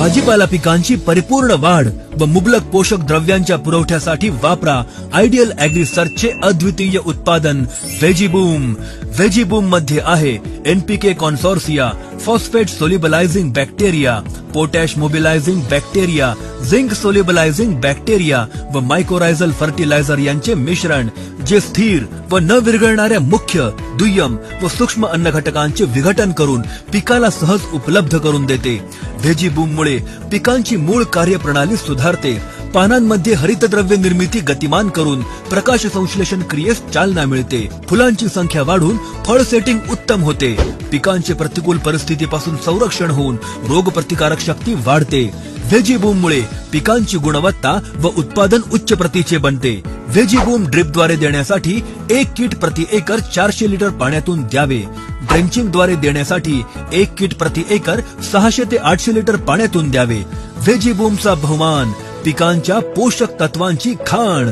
भाजीपाला पिकांची परिपूर्ण वाढ व मुबलक पोषक द्रव्यांच्या पुरवठ्यासाठी वापरा आयडियल ॲग्री सर्चचे अद्वितीय उत्पादन व्हेजीबूम. व्हेजीबूम मध्ये आहे NPK consortia, phosphate solubilising bacteria, potash mobilising bacteria, zinc solubilising bacteria व मायक्रोरायझल फर्टिलायझर यांचे मिश्रण, जे स्थिर व न विरघळणाऱ्या मुख्य, दुय्यम व सूक्ष्म अन्न घटकांचे विघटन करून पिकाला सहज उपलब्ध करून देते. व्हेजीबूम मुळे पिकांची मूळ कार्यप्रणाली सुधारते. पानांमध्ये हरितद्रव्य निर्मिती गतिमान करून प्रकाश संश्लेषण क्रियेस चालना मिळते. फुलांची संख्या वाढून फळ सेटिंग उत्तम होते. पिकांचे प्रतिकूल परिस्थितीपासून संरक्षण होऊन रोगप्रतिकारक शक्ती वाढते. व्हेजीबूम मुळे पिकांची गुणवत्ता व उत्पादन उच्च प्रतीचे बनते. व्हेजीबूम ड्रिपद्वारे देण्यासाठी 1 किट प्रति एकर 400 लिटर पाण्यातून द्यावे. ड्रेंचिंगद्वारे देण्यासाठी 1 किट प्रति एकर 600 ते 800 लिटर पाण्यातून द्यावे. व्हेजीबूमचा बहुमान, पिकांच्या पोषक तत्वांची खाण.